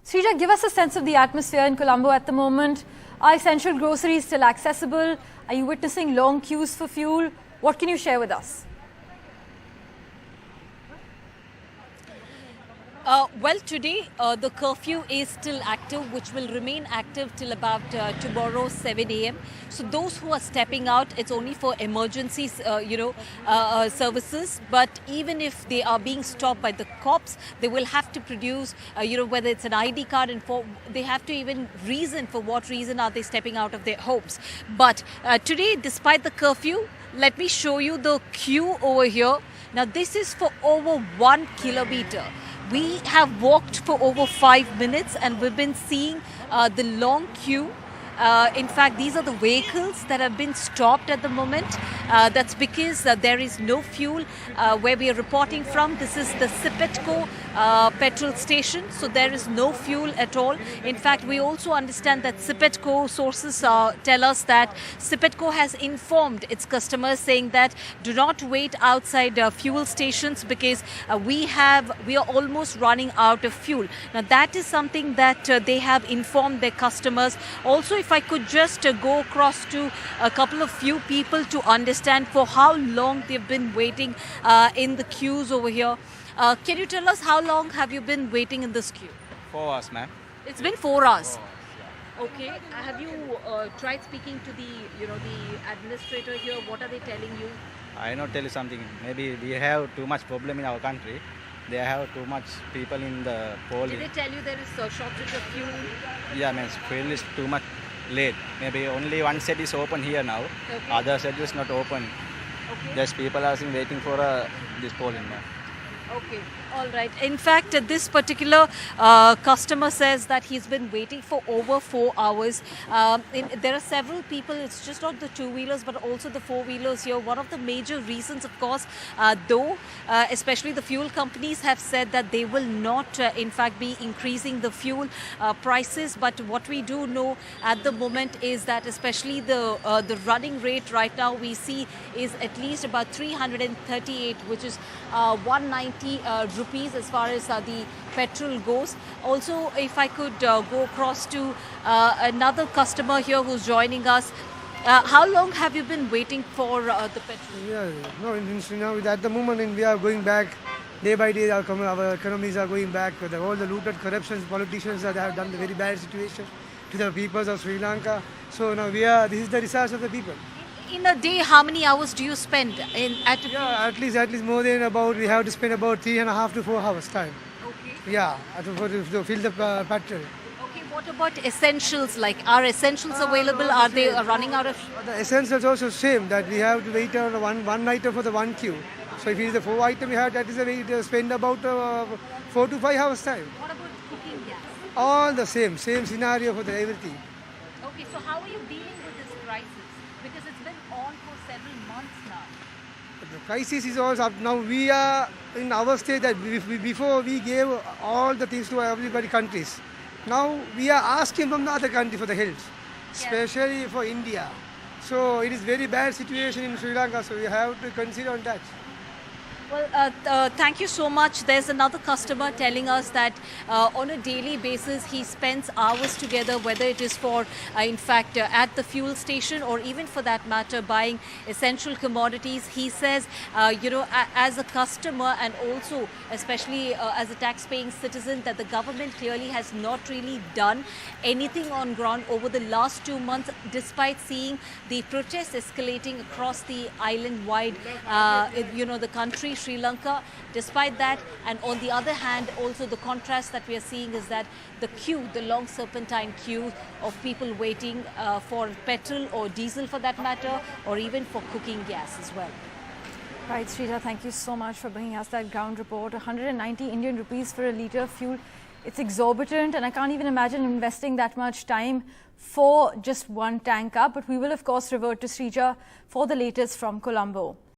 Sreeja, give us a sense of the atmosphere in Colombo at the moment. Are essential groceries still accessible? Are you witnessing long queues for fuel? What can you share with us? Well, today the curfew is still active, which will remain active till about tomorrow 7 a.m. So those who are stepping out, it's only for emergency, services. But even if they are being stopped by the cops, they will have to produce, whether it's an ID card, and they have to even reason for what reason are they stepping out of their homes. But today, despite the curfew, let me show you the queue over here. Now, this is for over 1 kilometer. We have walked for over 5 minutes and we've been seeing the long queue. In fact, these are the vehicles that have been stopped at the moment. That's because there is no fuel where we are reporting from. This is the Sipetco petrol station, so there is no fuel at all. In fact, we also understand that Sipetco sources tell us that Sipetco has informed its customers saying that do not wait outside fuel stations because we are almost running out of fuel. Now, that is something that they have informed their customers. Also, if I could just go across to a couple of few people to understand for how long they've been waiting in the queues over here. Can you tell us how long have you been waiting in this queue? 4 hours, ma'am. It's been 4 hours. 4 hours, yeah. Okay. Have you tried speaking to the administrator here? What are they telling you? I not tell you something. Maybe we have too much problem in our country. They have too much people in the polling. Did they tell you there is a shortage of fuel? Yeah, means fuel is too much late. Maybe only one set is open here now. Okay. Other set is not open. Okay. There's people are waiting for this polling, ma'am. Okay, all right. In fact, this particular customer says that he's been waiting for over 4 hours. There are several people, it's just not the two-wheelers, but also the four-wheelers here. One of the major reasons, of course, especially the fuel companies have said that they will not, in fact, be increasing the fuel prices. But what we do know at the moment is that especially the running rate right now we see is at least about 338, which is 190 rupees as far as the petrol goes. Also, if I could go across to another customer here who's joining us. How long have you been waiting for the petrol? Yeah, no, at the moment we are going back day by day. Our economies are going back. All the looted corruptions, politicians that have done the very bad situation to the peoples of Sri Lanka. So now this is the resource of the people. In a day, how many hours do you spend at least more than we have to spend about 3.5 to 4 hours time. Okay. Yeah, to fill the petrol. Okay, what about essentials? Like, are essentials available? Are they running out of? The essentials also same that we have to wait on one item for the one queue. So if it is the 4 item, we have to spend about 4 to 5 hours time. What about cooking gas? All the same scenario for everything. Okay, so how are you dealing with this crisis? Because it's been on for several months now. The crisis is also up. Now we are in our state that before we gave all the things to everybody countries. Now we are asking from the other country for the help, especially for India. So it is very bad situation in Sri Lanka. So we have to consider on that. Well, thank you so much. There's another customer telling us that on a daily basis he spends hours together, whether it is for, in fact, at the fuel station or even for that matter buying essential commodities. He says, as a customer and also especially as a tax-paying citizen, that the government clearly has not really done anything on ground over the last 2 months, despite seeing the protests escalating across the island-wide, the country, Sri Lanka. Despite that, and on the other hand, also the contrast that we are seeing is that the queue, the long serpentine queue of people waiting for petrol or diesel for that matter, or even for cooking gas as well. Right, Sreeja, thank you so much for bringing us that ground report. 190 Indian rupees for a litre of fuel. It's exorbitant, and I can't even imagine investing that much time for just one tank up. But we will, of course, revert to Sreeja for the latest from Colombo.